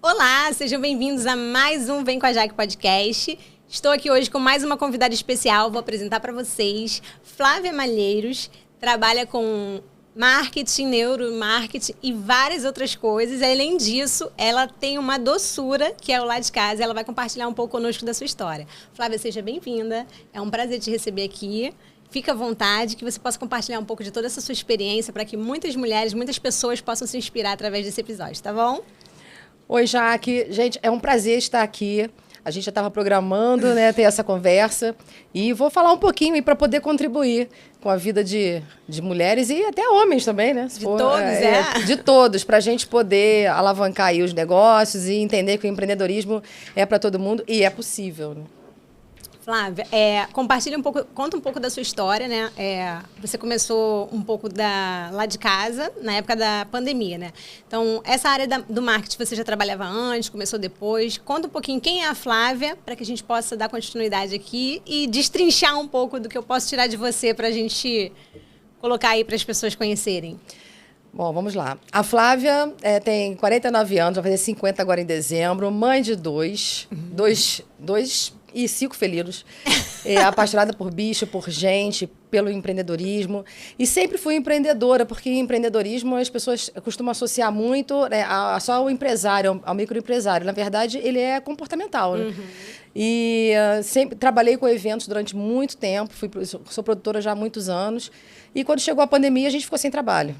Olá, sejam bem-vindos a mais um Vem com a Jaque Podcast. Estou aqui hoje com mais uma convidada especial. Vou apresentar para vocês Flávia Malheiros. Trabalha com marketing, neuromarketing e várias outras coisas. Além disso, ela tem uma doçura, que é o Lá de Casa. Ela vai compartilhar um pouco conosco da sua história. Flávia, seja bem-vinda. É um prazer te receber aqui. Fica à vontade, que você possa compartilhar um pouco de toda essa sua experiência para que muitas mulheres, muitas pessoas possam se inspirar através desse episódio, tá bom? Oi, Jaque. Gente, é um prazer estar aqui. A gente já estava programando, né, ter essa conversa. E vou falar um pouquinho para poder contribuir com a vida de mulheres e até homens também, né? De todos, De todos, para a gente poder alavancar aí os negócios e entender que o empreendedorismo é para todo mundo e é possível, né? Flávia, compartilha um pouco, conta um pouco da sua história, né? Você começou um pouco lá de casa, na época da pandemia, né? Então, essa área do marketing você já trabalhava antes, começou depois. Conta um pouquinho quem é a Flávia, para que a gente possa dar continuidade aqui e destrinchar um pouco do que eu posso tirar de você para a gente colocar aí para as pessoas conhecerem. Bom, vamos lá. A Flávia tem 49 anos, vai fazer 50 agora em dezembro, mãe de dois e 5 felinos, apaixonada por bicho, por gente, pelo empreendedorismo. E sempre fui empreendedora, porque empreendedorismo as pessoas costumam associar muito só ao empresário, ao microempresário. Na verdade, ele é comportamental, né? Uhum. E sempre trabalhei com eventos durante muito tempo, sou produtora já há muitos anos. E quando chegou a pandemia, a gente ficou sem trabalho.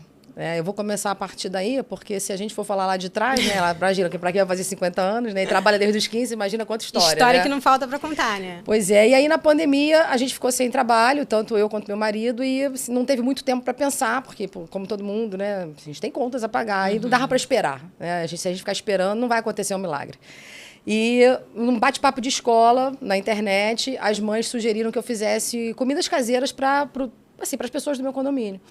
Eu vou começar a partir daí, porque se a gente for falar lá de trás, né? Imagina que para quem vai fazer 50 anos, né? E trabalha desde os 15, imagina quanta história. História, né? Que não falta para contar, né? Pois é, e aí na pandemia a gente ficou sem trabalho, tanto eu quanto meu marido, e não teve muito tempo para pensar, porque, como todo mundo, né? A gente tem contas a pagar e não dava para esperar, né? Se a gente ficar esperando, não vai acontecer um milagre. E num bate-papo de escola, na internet, as mães sugeriram que eu fizesse comidas caseiras para as pessoas do meu condomínio.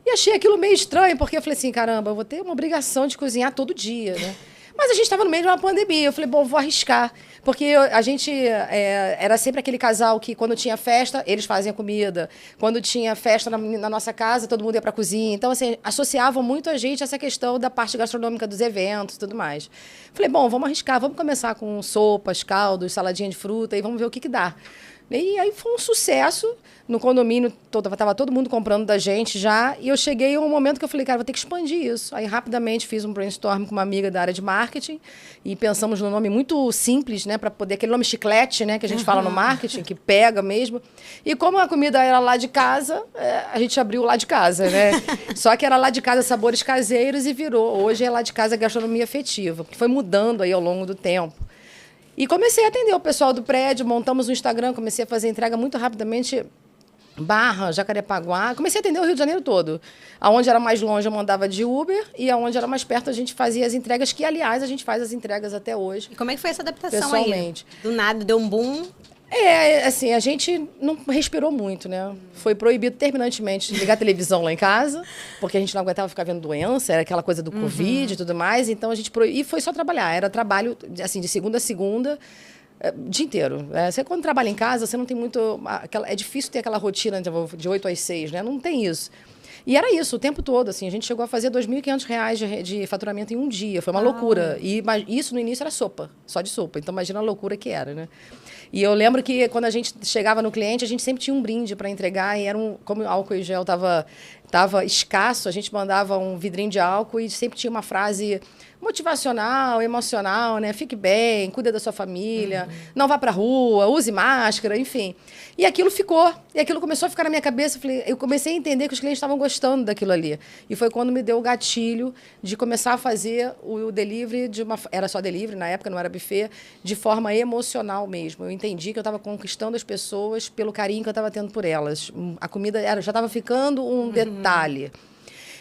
E achei aquilo meio estranho, porque eu falei assim, caramba, eu vou ter uma obrigação de cozinhar todo dia, né? Mas a gente estava no meio de uma pandemia. Eu falei, bom, vou arriscar. Porque a gente era sempre aquele casal que, quando tinha festa, eles faziam comida. Quando tinha festa na nossa casa, todo mundo ia para a cozinha. Então, assim, associavam muito a gente a essa questão da parte gastronômica dos eventos e tudo mais. Falei, bom, vamos arriscar. Vamos começar com sopas, caldos, saladinha de fruta e vamos ver o que dá. E aí foi um sucesso. No condomínio, estava todo mundo comprando da gente já. E eu cheguei a um momento que eu falei, cara, vou ter que expandir isso. Aí, rapidamente, fiz um brainstorm com uma amiga da área de marketing. E pensamos num nome muito simples, né? Para poder... Aquele nome chiclete, né? Que a gente fala no marketing, que pega mesmo. E como a comida era lá de casa, a gente abriu lá de casa, né? Só que era lá de casa sabores caseiros e virou. Hoje é lá de casa gastronomia afetiva. Que foi mudando aí ao longo do tempo. E comecei a atender o pessoal do prédio, montamos um Instagram, comecei a fazer entrega muito rapidamente, Barra, Jacarepaguá. Comecei a atender o Rio de Janeiro todo. Aonde era mais longe eu mandava de Uber e aonde era mais perto a gente fazia as entregas, que aliás a gente faz as entregas até hoje. E como é que foi essa adaptação pessoalmente aí? Do nada, deu um boom? Assim, a gente não respirou muito, né? Foi proibido terminantemente ligar a televisão lá em casa, porque a gente não aguentava ficar vendo doença, era aquela coisa do Covid e tudo mais, então a gente e foi só trabalhar, era trabalho, assim, de segunda a segunda, o dia inteiro. Você, quando trabalha em casa, você não tem muito... é difícil ter aquela rotina de 8 às 6, né? Não tem isso. E era isso, o tempo todo, assim. A gente chegou a fazer R$ 2.500 de faturamento em um dia. Foi uma loucura. E isso, no início, era sopa. Só de sopa. Então, imagina a loucura que era, né? E eu lembro que, quando a gente chegava no cliente, a gente sempre tinha um brinde para entregar. E como o álcool e gel estava escasso, a gente mandava um vidrinho de álcool e sempre tinha uma frase motivacional, emocional, né? Fique bem, cuida da sua família, não vá pra rua, use máscara, enfim. E aquilo ficou. E aquilo começou a ficar na minha cabeça. Eu comecei a entender que os clientes estavam gostando daquilo ali. E foi quando me deu o gatilho de começar a fazer o delivery, era só delivery, na época não era buffet, de forma emocional mesmo. Eu entendi que eu estava conquistando as pessoas pelo carinho que eu estava tendo por elas. A comida já estava ficando um detalhe.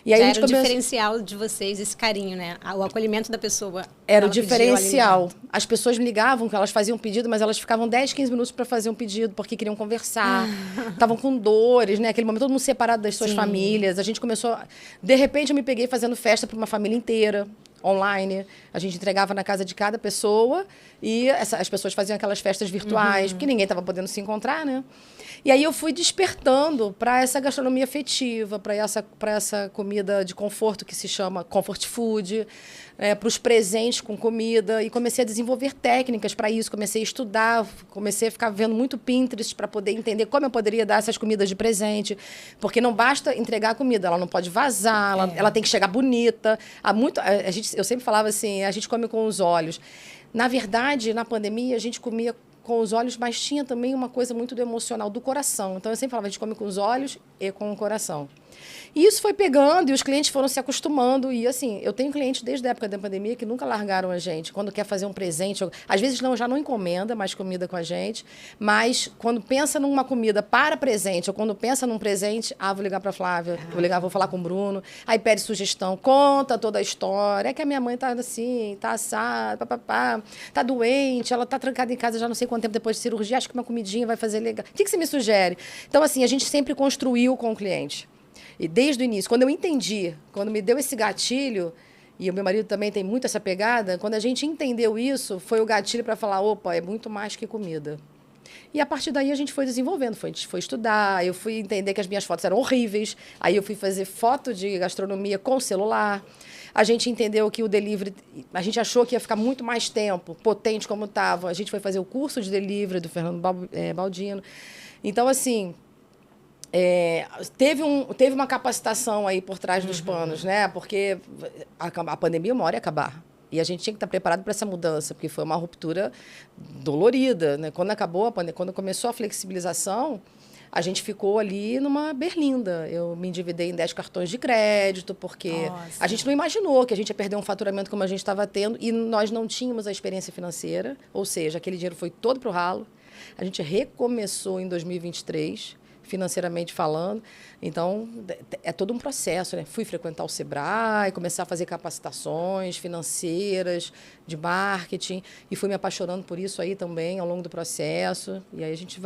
E aí era o diferencial de vocês, esse carinho, né? O acolhimento da pessoa. Era o diferencial. As pessoas me ligavam, que elas faziam um pedido, mas elas ficavam 10, 15 minutos para fazer um pedido, porque queriam conversar. Estavam com dores, né? Aquele momento, todo mundo separado das suas famílias. A gente começou... De repente, eu me peguei fazendo festa para uma família inteira, online. A gente entregava na casa de cada pessoa e as pessoas faziam aquelas festas virtuais, porque ninguém estava podendo se encontrar, né? E aí eu fui despertando para essa gastronomia afetiva, para essa comida de conforto que se chama comfort food. para os presentes com comida, e comecei a desenvolver técnicas para isso, comecei a estudar, comecei a ficar vendo muito Pinterest para poder entender como eu poderia dar essas comidas de presente, porque não basta entregar a comida, ela não pode vazar, ela tem que chegar bonita. Eu sempre falava assim, a gente come com os olhos. Na verdade, na pandemia, a gente comia com os olhos, mas tinha também uma coisa muito do emocional, do coração. Então, eu sempre falava, a gente come com os olhos e com o coração. E isso foi pegando e os clientes foram se acostumando. E, assim, eu tenho clientes desde a época da pandemia que nunca largaram a gente. Quando quer fazer um presente, às vezes já não encomenda mais comida com a gente, mas quando pensa numa comida para presente ou quando pensa num presente, vou ligar para a Flávia, vou falar com o Bruno, aí pede sugestão, conta toda a história. É que a minha mãe tá assim, tá assada, tá doente, ela tá trancada em casa já não sei quanto tempo depois de cirurgia, acho que uma comidinha vai fazer legal. O que você me sugere? Então, assim, a gente sempre construiu com o cliente. E desde o início, quando eu entendi, quando me deu esse gatilho, e o meu marido também tem muito essa pegada, quando a gente entendeu isso, foi o gatilho para falar, opa, é muito mais que comida. E a partir daí a gente foi desenvolvendo, a gente foi estudar, eu fui entender que as minhas fotos eram horríveis, aí eu fui fazer foto de gastronomia com celular, a gente entendeu que o delivery, a gente achou que ia ficar muito mais tempo, potente como estava, a gente foi fazer o curso de delivery do Fernando Baldino. Então, assim... teve uma capacitação aí por trás dos panos, né? Porque a pandemia uma hora ia acabar. E a gente tinha que estar preparado para essa mudança, porque foi uma ruptura dolorida, né? Quando acabou a pandemia, quando começou a flexibilização, a gente ficou ali numa berlinda. Eu me endividei em 10 cartões de crédito, porque a gente não imaginou que a gente ia perder um faturamento como a gente estava tendo, e nós não tínhamos a experiência financeira, ou seja, aquele dinheiro foi todo para o ralo. A gente recomeçou em 2023, financeiramente falando. Então, é todo um processo, né? Fui frequentar o Sebrae, começar a fazer capacitações financeiras, de marketing, e fui me apaixonando por isso aí também ao longo do processo. E aí a gente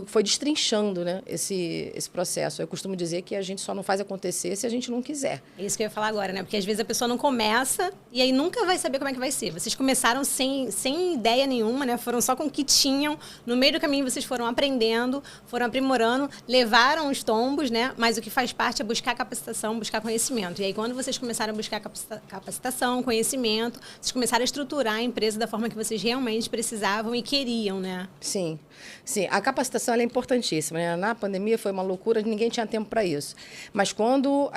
foi destrinchando, né, esse processo. Eu costumo dizer que a gente só não faz acontecer se a gente não quiser. É isso que eu ia falar agora, né? Porque às vezes a pessoa não começa e aí nunca vai saber como é que vai ser. Vocês começaram sem ideia nenhuma, né? Foram só com o que tinham. No meio do caminho vocês foram aprendendo, foram aprimorando, levaram os tombos, né? Mas o que faz parte é buscar capacitação, buscar conhecimento. E aí quando vocês começaram a buscar capacitação, conhecimento, vocês começaram a estruturar a empresa da forma que vocês realmente precisavam e queriam, né? Sim. Sim, a capacitação ela é importantíssima, né? Na pandemia foi uma loucura, ninguém tinha tempo para isso. Mas quando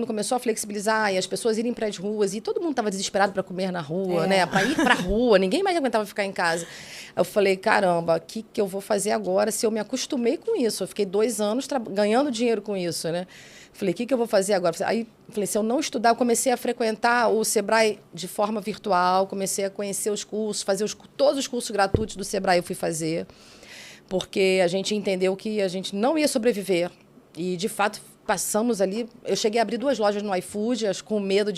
começou a flexibilizar e as pessoas irem para as ruas, e todo mundo estava desesperado para comer na rua, né? Para ir para a rua, ninguém mais aguentava ficar em casa. Eu falei, caramba, o que eu vou fazer agora se eu me acostumei com isso? Eu fiquei 2 anos ganhando dinheiro com isso, né? Falei, o que eu vou fazer agora? Aí, falei, se eu não estudar, eu comecei a frequentar o Sebrae de forma virtual, comecei a conhecer os cursos, fazer todos os cursos gratuitos do Sebrae eu fui fazer, porque a gente entendeu que a gente não ia sobreviver. E, de fato, passamos ali... Eu cheguei a abrir 2 lojas no iFood, com medo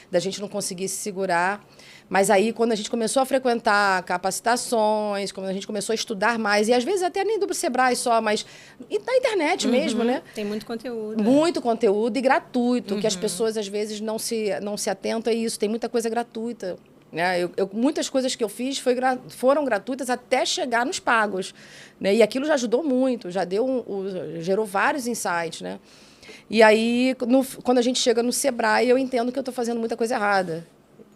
da gente não conseguir se segurar. Mas aí, quando a gente começou a frequentar capacitações, quando a gente começou a estudar mais, e às vezes até nem do Sebrae só, mas na internet mesmo, né? Tem muito conteúdo. Muito conteúdo e gratuito, que as pessoas às vezes não se atentam a isso. Tem muita coisa gratuita. Né? Muitas coisas que eu fiz foram gratuitas até chegar nos pagos. Né? E aquilo já ajudou muito, gerou vários insights. Né? E aí, quando a gente chega no Sebrae, eu entendo que eu estou fazendo muita coisa errada.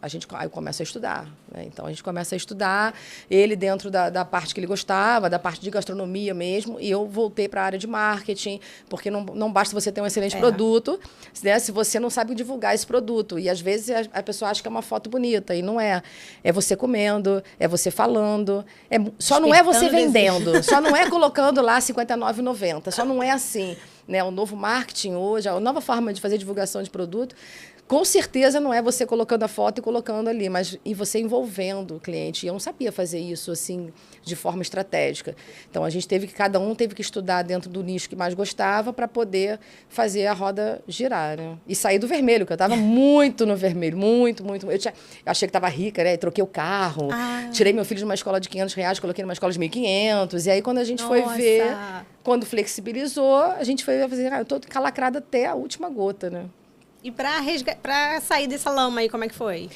Aí eu começo a estudar. Né? Então, a gente começa a estudar, ele dentro da parte que ele gostava, da parte de gastronomia mesmo, e eu voltei para a área de marketing, porque não basta você ter um excelente produto, né, se você não sabe divulgar esse produto. E, às vezes, a pessoa acha que é uma foto bonita, e não é. É você comendo, é você falando, só não é você vendendo, só não é colocando lá R$ 59,90, só não é assim. Né? O novo marketing hoje, a nova forma de fazer divulgação de produto, com certeza não é você colocando a foto e colocando ali, mas e você envolvendo o cliente. E eu não sabia fazer isso assim de forma estratégica. Então, cada um teve que estudar dentro do nicho que mais gostava para poder fazer a roda girar. Né? E sair do vermelho, que eu estava muito no vermelho, muito, muito. Eu achei que estava rica, né? Troquei o carro, tirei meu filho de uma escola de R$ 500, coloquei numa escola de 1.500. E aí, quando a gente foi ver, quando flexibilizou, a gente foi fazer, eu estou calacrada até a última gota, né? E para sair dessa lama aí, como é que foi?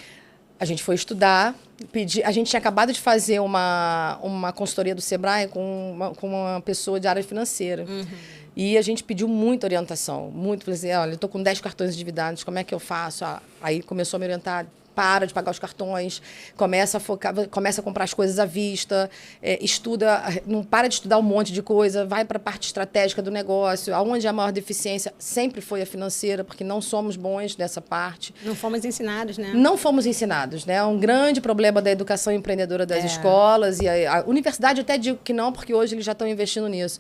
A gente foi estudar, a gente tinha acabado de fazer uma consultoria do Sebrae com uma pessoa de área financeira. E a gente pediu muita orientação, muito. Falei assim, olha, eu estou com 10 cartões endividados, como é que eu faço? Aí começou a me orientar, para de pagar os cartões, começa a focar, começa a comprar as coisas à vista, estuda, não para de estudar um monte de coisa, vai para a parte estratégica do negócio, aonde a maior deficiência sempre foi a financeira, porque não somos bons nessa parte. Não fomos ensinados, né? Não fomos ensinados, né? É um grande problema da educação empreendedora das escolas, e a universidade até digo que não, porque hoje eles já estão investindo nisso.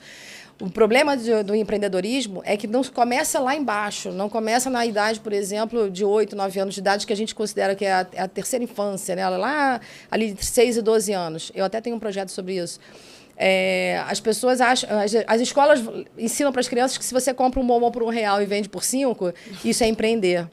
O problema do empreendedorismo é que não começa lá embaixo, não começa na idade, por exemplo, de 8, 9 anos de idade, que a gente considera que é a terceira infância, né? Lá ali entre 6 e 12 anos. Eu até tenho um projeto sobre isso. As pessoas acham, as escolas ensinam para as crianças que se você compra um bombom por R$1 e vende por 5, isso é empreender,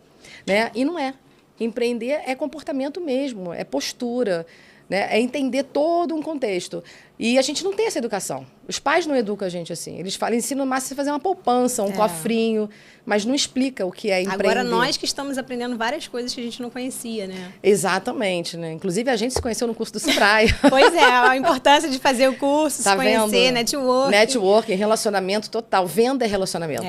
né? E não é. Empreender é comportamento mesmo, é postura, né? É entender todo um contexto. E a gente não tem essa educação. Os pais não educam a gente assim. Eles ensinam mais a fazer uma poupança, um cofrinho, mas não explica o que é empreender. Agora nós que estamos aprendendo várias coisas que a gente não conhecia, né? Exatamente, né? Inclusive a gente se conheceu no curso do Sebrae. Pois é, a importância de fazer o curso, tá se conhecer, vendo? network. Networking, relacionamento total. Venda é relacionamento.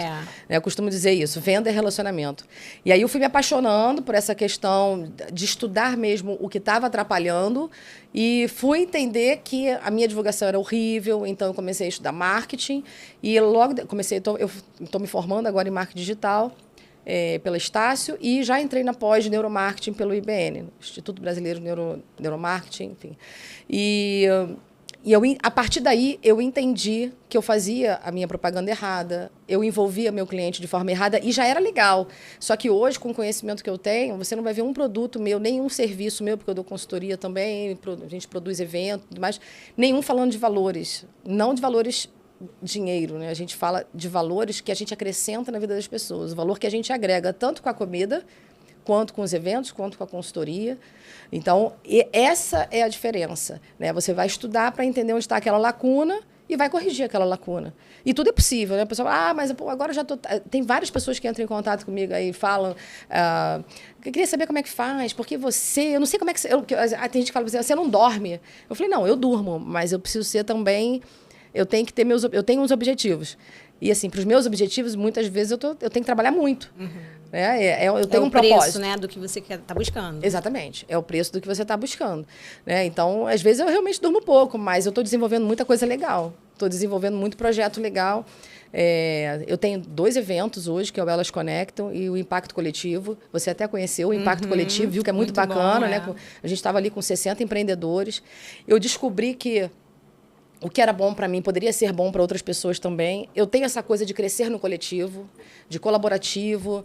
Eu costumo dizer isso, venda é relacionamento. E aí eu fui me apaixonando por essa questão de estudar mesmo o que estava atrapalhando e fui entender que a minha divulgação era horrível, então eu comecei a estudar marketing e logo eu estou me formando agora em marketing digital pela Estácio e já entrei na pós de neuromarketing pelo IBN, Instituto Brasileiro de Neuromarketing, enfim. E a partir daí eu entendi que eu fazia a minha propaganda errada, eu envolvia meu cliente de forma errada e já era legal. Só que hoje, com o conhecimento que eu tenho, você não vai ver um produto meu, nenhum serviço meu, porque eu dou consultoria também, a gente produz eventos, mas nenhum falando de valores, não de valores dinheiro, né? A gente fala de valores que a gente acrescenta na vida das pessoas, o valor que a gente agrega tanto com a comida, quanto com os eventos, quanto com a consultoria. Então, essa é a diferença, né? Você vai estudar para entender onde está aquela lacuna e vai corrigir aquela lacuna. E tudo é possível, né? A pessoa fala, mas agora já tô... Tem várias pessoas que entram em contato comigo aí e falam, eu queria saber como é que faz, porque eu não sei como é que... Tem gente que fala, você não dorme. Eu falei, não, eu durmo, mas eu preciso ser também... Eu tenho que ter eu tenho uns objetivos. E, assim, para os meus objetivos, muitas vezes eu tenho que trabalhar muito. Eu tenho um propósito. É o preço, né, do que você está buscando. Exatamente. É o preço do que você está buscando. Né? Então, às vezes, eu realmente durmo pouco, mas eu estou desenvolvendo muita coisa legal. Estou desenvolvendo muito projeto legal. Eu tenho 2 eventos hoje, que é o Elas Conectam e o Impacto Coletivo. Você até conheceu o Impacto Coletivo, viu que é muito bacana. Bom, né? A gente estava ali com 60 empreendedores. Eu descobri que o que era bom para mim poderia ser bom para outras pessoas também. Eu tenho essa coisa de crescer no coletivo, de colaborativo,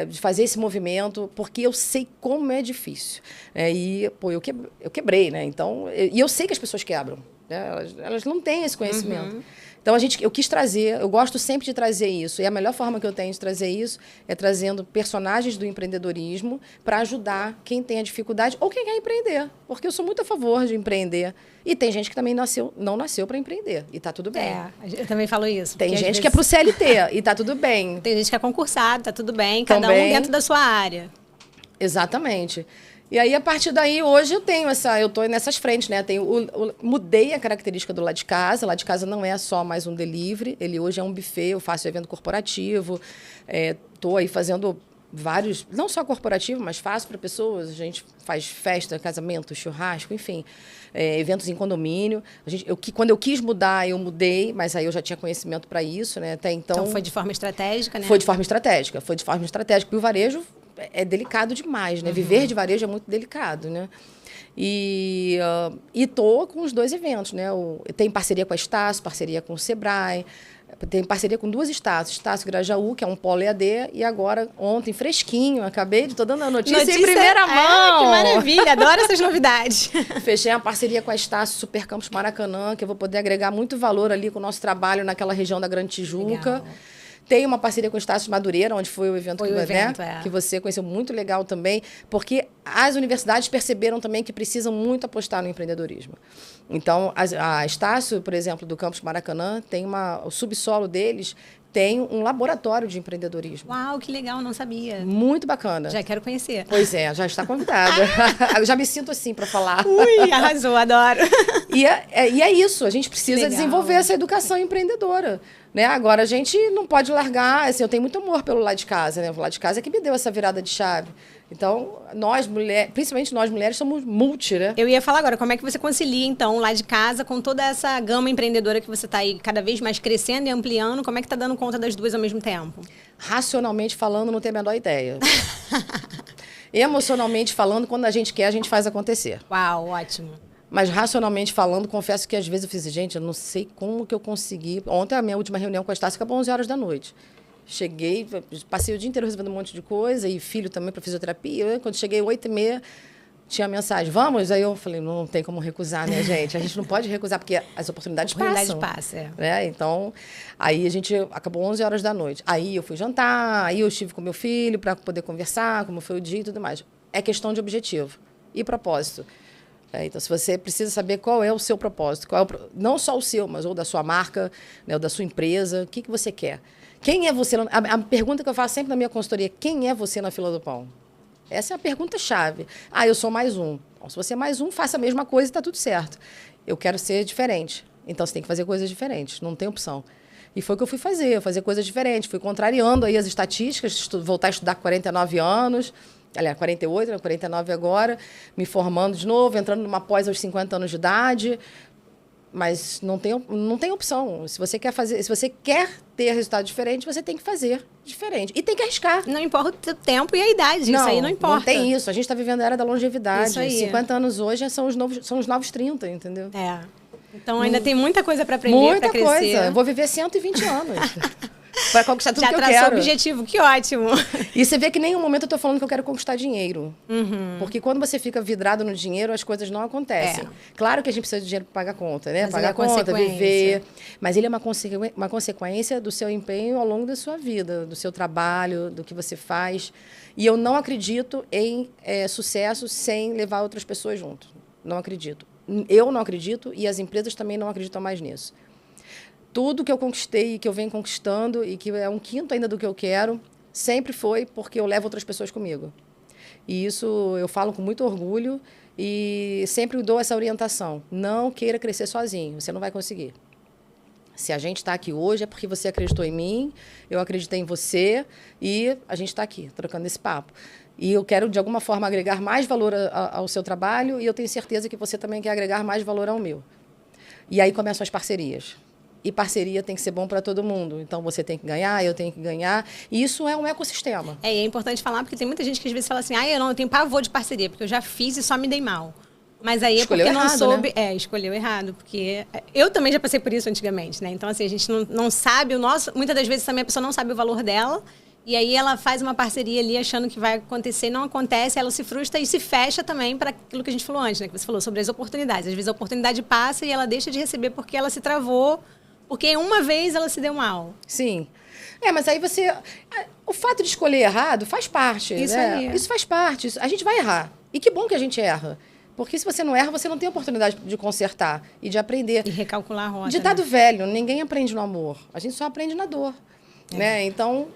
de fazer esse movimento, porque eu sei como é difícil. Eu quebrei, né? Então, e eu sei que as pessoas quebram. Né? Elas não têm esse conhecimento. Então, eu quis trazer, eu gosto sempre de trazer isso. E a melhor forma que eu tenho de trazer isso é trazendo personagens do empreendedorismo para ajudar quem tem a dificuldade ou quem quer empreender. Porque eu sou muito a favor de empreender. E tem gente que também não nasceu para empreender. E está tudo bem. Eu também falo isso. Tem gente que é para o CLT e está tudo bem. Tem gente que é concursado, está tudo bem. Cada um dentro da sua área. Exatamente. E aí, a partir daí, hoje eu estou nessas frentes, né? Mudei a característica do Lá de Casa. Lá de Casa não é só mais um delivery, ele hoje é um buffet, eu faço evento corporativo, estou aí fazendo vários, não só corporativo, mas faço para pessoas, a gente faz festa, casamento, churrasco, enfim, eventos em condomínio. Quando eu quis mudar, eu mudei, mas aí eu já tinha conhecimento para isso, né? Até então foi de forma estratégica, né? Foi de forma estratégica, e o varejo é delicado demais, né? Viver de varejo é muito delicado, né? E estou com os 2 eventos, né? Tem parceria com a Estácio, parceria com o Sebrae, tem parceria com 2 Estácios, Estácio Grajaú, que é um polo EAD, e agora, ontem, fresquinho, estou dando a notícia em primeira mão. Que maravilha, adoro essas novidades. Fechei uma parceria com a Estácio Super Campus Maracanã, que eu vou poder agregar muito valor ali com o nosso trabalho naquela região da Grande Tijuca. Legal. Tem uma parceria com o Estácio Madureira, onde foi o evento, que você conheceu, muito legal também, porque as universidades perceberam também que precisam muito apostar no empreendedorismo. Então, a Estácio, por exemplo, do Campus Maracanã, o subsolo deles tem um laboratório de empreendedorismo. Uau, que legal, não sabia. Muito bacana. Já quero conhecer. Pois é, já está convidada. Eu já me sinto assim para falar. Ui, arrasou, adoro. E é isso, a gente precisa desenvolver essa educação empreendedora. Né? Agora, a gente não pode largar, assim, eu tenho muito amor pelo lado de casa, né? O lado de casa é que me deu essa virada de chave. Então, nós, mulheres, principalmente nós mulheres, somos multi, né? Eu ia falar agora, como é que você concilia, então, lá de casa, com toda essa gama empreendedora que você está aí cada vez mais crescendo e ampliando, como é que tá dando conta das duas ao mesmo tempo? Racionalmente falando, não tenho a menor ideia. Emocionalmente falando, quando a gente quer, a gente faz acontecer. Uau, ótimo. Mas racionalmente falando, confesso que às vezes eu fiz, gente, eu não sei como que eu consegui. Ontem a minha última reunião com a Estácia acabou 11 horas da noite. Cheguei, passei o dia inteiro resolvendo um monte de coisa, e filho também para fisioterapia. Quando cheguei 8h30, tinha a mensagem, vamos? Aí eu falei, não tem como recusar, né, gente? A gente não pode recusar, porque as oportunidades passam. Né? Então, aí a gente acabou 11 horas da noite. Aí eu fui jantar, aí eu estive com meu filho para poder conversar, como foi o dia e tudo mais. É questão de objetivo e propósito. Então, se você precisa saber qual é o seu propósito, não só o seu, mas ou da sua marca, né, ou da sua empresa, o que você quer? Quem é você? A pergunta que eu faço sempre na minha consultoria, quem é você na fila do pão? Essa é a pergunta-chave. Eu sou mais um. Bom, se você é mais um, faça a mesma coisa e está tudo certo. Eu quero ser diferente. Então, você tem que fazer coisas diferentes, não tem opção. E foi o que eu fui fazer coisas diferentes. Fui contrariando aí as estatísticas, voltar a estudar com 49 anos, aliás, 48, 49 agora, me formando de novo, entrando numa pós aos 50 anos de idade. Mas não tem opção. Se você quer ter resultado diferente, você tem que fazer diferente. E tem que arriscar. Não importa o tempo e a idade, isso aí não importa. Não tem isso. A gente está vivendo a era da longevidade. Isso aí. 50 anos hoje são os novos 30, entendeu? Então ainda tem muita coisa para aprender, para crescer. Muita coisa. Eu vou viver 120 anos. Para conquistar tudo que eu quero. Já traçou o objetivo, que ótimo. E você vê que em nenhum momento eu estou falando que eu quero conquistar dinheiro. Porque quando você fica vidrado no dinheiro, as coisas não acontecem. Claro que a gente precisa de dinheiro para pagar a conta, né? Pagar a conta, viver. Mas ele é uma consequência do seu empenho ao longo da sua vida, do seu trabalho, do que você faz. E eu não acredito em sucesso sem levar outras pessoas junto. Não acredito. Eu não acredito e as empresas também não acreditam mais nisso. Tudo que eu conquistei e que eu venho conquistando e que é 1/5 ainda do que eu quero, sempre foi porque eu levo outras pessoas comigo. E isso eu falo com muito orgulho e sempre dou essa orientação. Não queira crescer sozinho, você não vai conseguir. Se a gente está aqui hoje é porque você acreditou em mim, eu acreditei em você e a gente está aqui, trocando esse papo. E eu quero, de alguma forma, agregar mais valor ao seu trabalho e eu tenho certeza que você também quer agregar mais valor ao meu. E aí começam as parcerias. E parceria tem que ser bom para todo mundo. Então, você tem que ganhar, eu tenho que ganhar. E isso é um ecossistema. É importante falar, porque tem muita gente que às vezes fala assim, eu tenho pavor de parceria, porque eu já fiz e só me dei mal. Mas aí escolheu porque errado, não soube... Né? Escolheu errado, porque... Eu também já passei por isso antigamente, né? Então, assim, a gente não sabe o nosso... Muitas das vezes também a pessoa não sabe o valor dela, e aí ela faz uma parceria ali achando que vai acontecer, não acontece, ela se frustra e se fecha também para aquilo que a gente falou antes, né? Que você falou sobre as oportunidades. Às vezes a oportunidade passa e ela deixa de receber porque ela se travou. Porque uma vez ela se deu mal. Sim. Mas aí você... O fato de escolher errado faz parte. Isso né? aí. Isso faz parte. A gente vai errar. E que bom que a gente erra. Porque se você não erra, você não tem oportunidade de consertar e de aprender. E recalcular a rota. Ditado velho, ninguém aprende no amor. A gente só aprende na dor. Né? Então,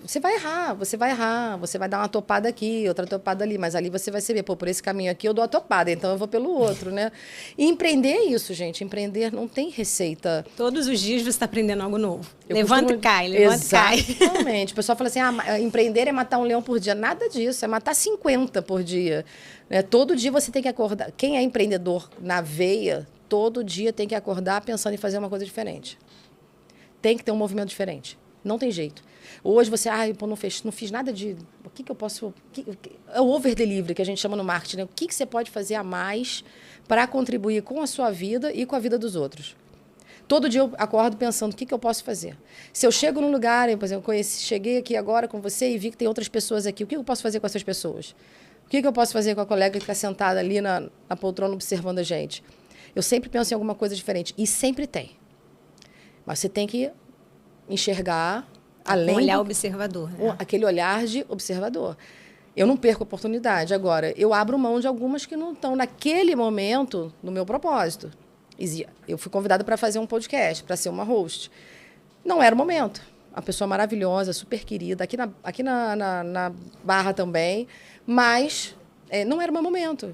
você vai errar, você vai dar uma topada aqui, outra topada ali, mas ali você vai saber, por esse caminho aqui eu dou a topada, então eu vou pelo outro, né? E empreender é isso, gente, empreender não tem receita. Todos os dias você está aprendendo algo novo. Levanta e cai, levanta e cai. Exatamente. O pessoal fala assim, empreender é matar um leão por dia. Nada disso, é matar 50 por dia. Né? Todo dia você tem que acordar. Quem é empreendedor na veia, todo dia tem que acordar pensando em fazer uma coisa diferente. Tem que ter um movimento diferente. Não tem jeito. Hoje você, não fiz nada de... O que eu posso... É o over-delivery que a gente chama no marketing. Né? O que você pode fazer a mais para contribuir com a sua vida e com a vida dos outros? Todo dia eu acordo pensando, o que eu posso fazer? Se eu chego num lugar, por exemplo, cheguei aqui agora com você e vi que tem outras pessoas aqui, o que eu posso fazer com essas pessoas? O que eu posso fazer com a colega que está sentada ali na poltrona observando a gente? Eu sempre penso em alguma coisa diferente. E sempre tem. Mas você tem que enxergar além... Um olhar observador. Né? Aquele olhar de observador. Eu não perco oportunidade. Agora, eu abro mão de algumas que não estão naquele momento no meu propósito. Eu fui convidada para fazer um podcast, para ser uma host. Não era o momento. Uma pessoa maravilhosa, super querida, aqui na Barra também, mas não era o meu momento.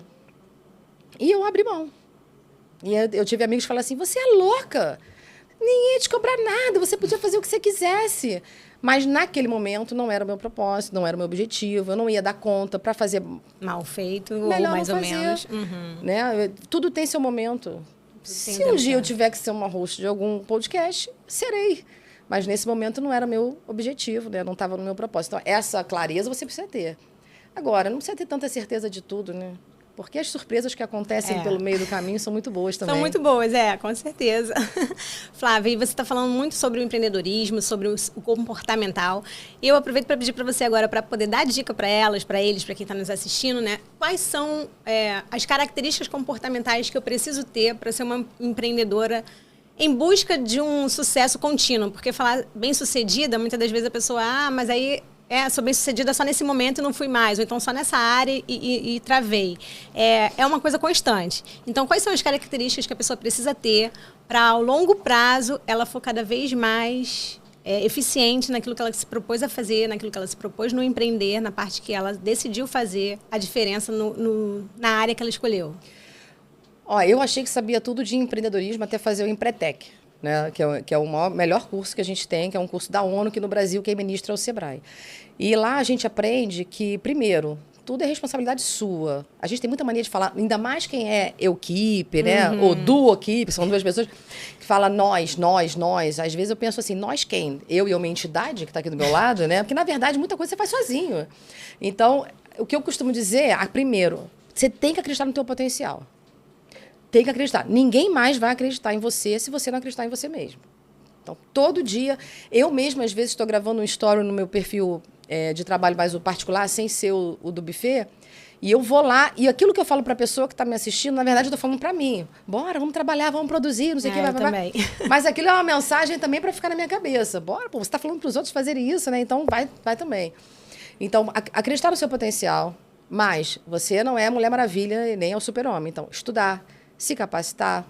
E eu abri mão. E eu tive amigos que falaram assim, você é louca. ninguém ia te cobrar nada, você podia fazer o que você quisesse. Mas naquele momento não era o meu propósito, não era o meu objetivo, eu não ia dar conta para fazer... Mal feito, melhor ou mais não ou fazer, menos. Né? Tudo tem seu momento. Se um dia eu tiver que ser uma host de algum podcast, serei. Mas nesse momento não era meu objetivo, né? Não estava no meu propósito. Então, essa clareza você precisa ter. Agora, não precisa ter tanta certeza de tudo, né? Porque as surpresas que acontecem pelo meio do caminho são muito boas também. São muito boas, com certeza. Flávia, e você está falando muito sobre o empreendedorismo, sobre o comportamental. E eu aproveito para pedir para você agora, para poder dar dica para elas, para eles, para quem está nos assistindo, né? Quais são as características comportamentais que eu preciso ter para ser uma empreendedora em busca de um sucesso contínuo? Porque falar bem-sucedida, muitas das vezes a pessoa, mas aí... sou bem-sucedida só nesse momento e não fui mais. Ou então só nessa área e travei. É uma coisa constante. Então, quais são as características que a pessoa precisa ter para, ao longo prazo, ela for cada vez mais eficiente naquilo que ela se propôs a fazer, naquilo que ela se propôs no empreender, na parte que ela decidiu fazer a diferença na área que ela escolheu? Eu achei que sabia tudo de empreendedorismo até fazer o Empretec. Né, que é o melhor curso que a gente tem, que é um curso da ONU, que no Brasil quem ministra é o Sebrae. E lá a gente aprende que, primeiro, tudo é responsabilidade sua. A gente tem muita mania de falar, ainda mais quem é eu-keep, né, ou duo-keep, são duas pessoas que falam nós. Às vezes eu penso assim, nós quem? Eu e uma entidade que está aqui do meu lado, né? Porque, na verdade, muita coisa você faz sozinho. Então, o que eu costumo dizer é, primeiro, você tem que acreditar no teu potencial. Tem que acreditar. Ninguém mais vai acreditar em você se você não acreditar em você mesmo. Então, todo dia, eu mesma, às vezes, estou gravando um story no meu perfil de trabalho mais o particular, sem ser o do buffet, e eu vou lá, e aquilo que eu falo para a pessoa que está me assistindo, na verdade, eu estou falando para mim. Bora, vamos trabalhar, vamos produzir, não sei o que. Também. Mas aquilo é uma mensagem também para ficar na minha cabeça. Bora, você está falando para os outros fazerem isso, né? Então, vai também. Então, acreditar no seu potencial, mas você não é a Mulher Maravilha e nem é o super-homem. Então, estudar, se capacitar.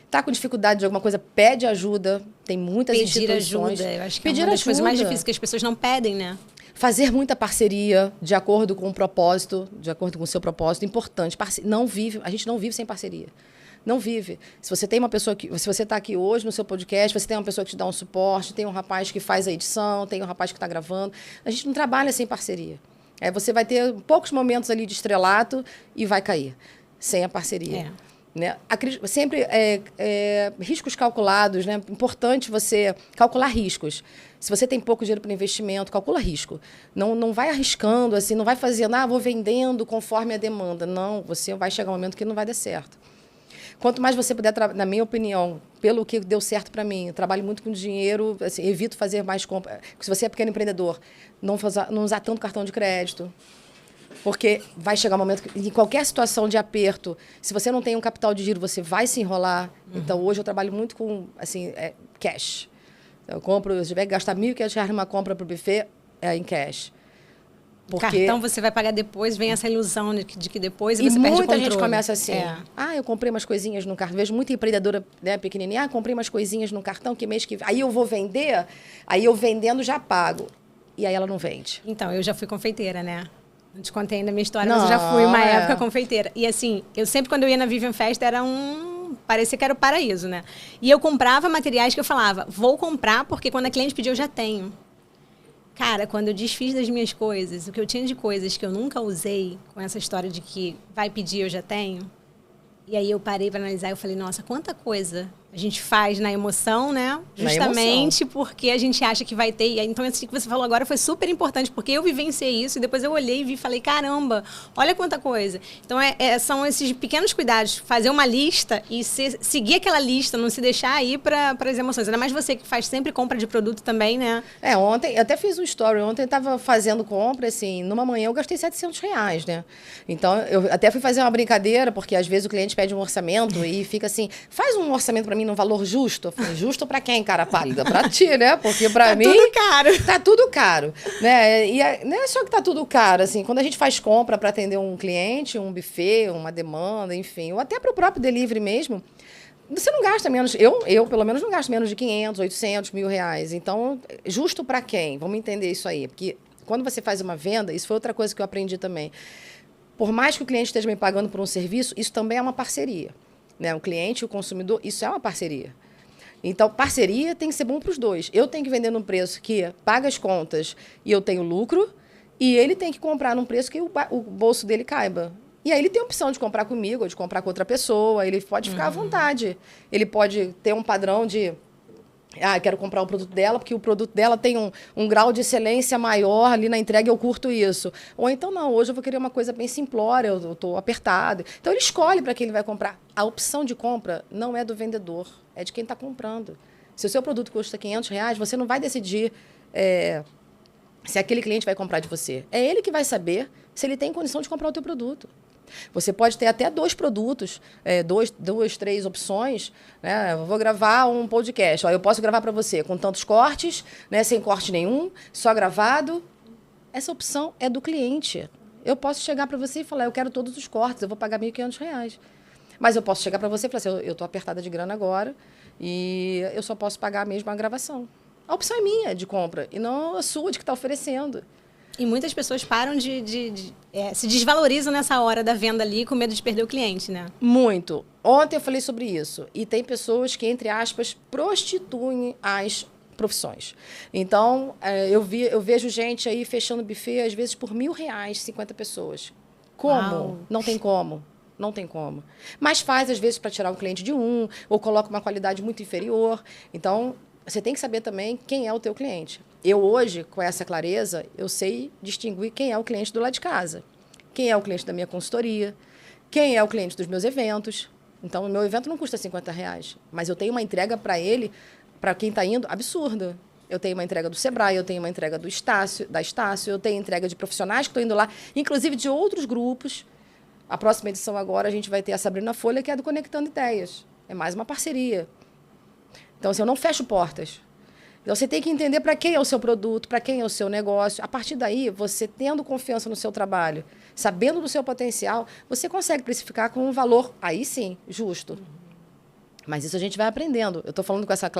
Tá com dificuldade de alguma coisa, pede ajuda. Tem muitas instituições. Pedir ajuda, eu acho que é uma das coisas mais difíceis que as pessoas não pedem, né? Fazer muita parceria, de acordo com o propósito, de acordo com o seu propósito, importante. A gente não vive sem parceria. Não vive. Se você tem uma pessoa se você está aqui hoje no seu podcast, você tem uma pessoa que te dá um suporte, tem um rapaz que faz a edição, tem um rapaz que está gravando. A gente não trabalha sem parceria. Você vai ter poucos momentos ali de estrelato e vai cair sem a parceria. Né? Sempre riscos calculados, né? Importante você calcular riscos. Se você tem pouco dinheiro para investimento, calcula risco. Não vai arriscando, assim, não vai fazendo, vou vendendo conforme a demanda. Não, você vai chegar um momento que não vai dar certo. Quanto mais você puder, na minha opinião, pelo que deu certo para mim, eu trabalho muito com dinheiro, assim, evito fazer mais compra. Se você é pequeno empreendedor, não usar tanto cartão de crédito. Porque vai chegar um momento que, em qualquer situação de aperto, se você não tem um capital de giro, você vai se enrolar. Então, hoje eu trabalho muito com cash. Eu compro, se tiver que gastar R$1.500 numa compra para o buffet, em cash. Porque... Cartão você vai pagar depois, vem essa ilusão de que depois você perde o controle. E muita gente começa assim. Eu comprei umas coisinhas no cartão. Vejo muita empreendedora, né, pequenininha. Comprei umas coisinhas no cartão, que mês que... Aí eu vou vender, aí eu vendendo já pago. E aí ela não vende. Então, eu já fui confeiteira, né? Não te contei ainda a minha história, mas eu já fui uma época confeiteira. E assim, eu sempre quando eu ia na Vivian Fest parecia que era o paraíso, né? E eu comprava materiais que eu falava, vou comprar porque quando a cliente pediu eu já tenho. Cara, quando eu desfiz das minhas coisas, o que eu tinha de coisas que eu nunca usei, com essa história de que vai pedir eu já tenho, e aí eu parei para analisar e eu falei, nossa, quanta coisa a gente faz na emoção, né? Justamente porque a gente acha que vai ter. E aí, então, isso que você falou agora foi super importante, porque eu vivenciei isso e depois eu olhei e vi e falei, caramba, olha quanta coisa. Então, são esses pequenos cuidados. Fazer uma lista e seguir aquela lista, não se deixar ir para as emoções. Ainda mais você que faz sempre compra de produto também, né? Ontem, eu até fiz um story. Ontem eu estava fazendo compra, assim, numa manhã eu gastei R$700, né? Então, eu até fui fazer uma brincadeira, porque às vezes o cliente pede um orçamento e fica assim, faz um orçamento para mim num valor justo. Eu falei, justo para quem, cara pálida? Para ti, né? Porque para mim... Tá tudo caro. Tá tudo caro. Né? E não é só que tá tudo caro, assim. Quando a gente faz compra para atender um cliente, um buffet, uma demanda, enfim, ou até para o próprio delivery mesmo, você não gasta menos... Eu, pelo menos, não gasto menos de 500, 800, R$1.000. Então, justo para quem? Vamos entender isso aí. Porque quando você faz uma venda, isso foi outra coisa que eu aprendi também. Por mais que o cliente esteja me pagando por um serviço, isso também é uma parceria. Né? O cliente e o consumidor, isso é uma parceria. Então, parceria tem que ser bom para os dois. Eu tenho que vender num preço que paga as contas e eu tenho lucro, e ele tem que comprar num preço que o bolso dele caiba. E aí ele tem a opção de comprar comigo ou de comprar com outra pessoa, ele pode ficar à vontade. Ele pode ter um padrão de... quero comprar o produto dela, porque o produto dela tem um grau de excelência maior ali na entrega, eu curto isso. Ou então, não, hoje eu vou querer uma coisa bem simplória, eu estou apertado. Então, ele escolhe para quem ele vai comprar. A opção de compra não é do vendedor, é de quem está comprando. Se o seu produto custa R$500, você não vai decidir se aquele cliente vai comprar de você. É ele que vai saber se ele tem condição de comprar o teu produto. Você pode ter até 2 produtos, 3 opções, né? Eu vou gravar um podcast. Eu posso gravar para você com tantos cortes, né? Sem corte nenhum, só gravado. Essa opção é do cliente. Eu posso chegar para você e falar, eu quero todos os cortes, eu vou pagar R$1.500. Mas eu posso chegar para você e falar assim, eu estou apertada de grana agora e eu só posso pagar mesmo a gravação. A opção é minha de compra e não a sua de que está oferecendo. E muitas pessoas param se desvalorizam nessa hora da venda ali com medo de perder o cliente, né? Muito. Ontem eu falei sobre isso. E tem pessoas que, entre aspas, prostituem as profissões. Então, eu vejo gente aí fechando buffet, às vezes, por R$1.000, 50 pessoas. Como? Uau. Não tem como. Não tem como. Mas faz, às vezes, para tirar um cliente de ou coloca uma qualidade muito inferior. Então, você tem que saber também quem é o teu cliente. Eu hoje, com essa clareza, eu sei distinguir quem é o cliente do lado de casa. Quem é o cliente da minha consultoria, quem é o cliente dos meus eventos. Então, o meu evento não custa R$50, mas eu tenho uma entrega para ele, para quem está indo, absurda. Eu tenho uma entrega do Sebrae, eu tenho uma entrega da Estácio, eu tenho entrega de profissionais que estão indo lá, inclusive de outros grupos. A próxima edição agora a gente vai ter a Sabrina Folha, que é do Conectando Ideias. É mais uma parceria. Então, assim, eu não fecho portas. Então, você tem que entender para quem é o seu produto, para quem é o seu negócio. A partir daí, você tendo confiança no seu trabalho, sabendo do seu potencial, você consegue precificar com um valor, aí sim, justo. Mas isso a gente vai aprendendo. Eu estou falando com essa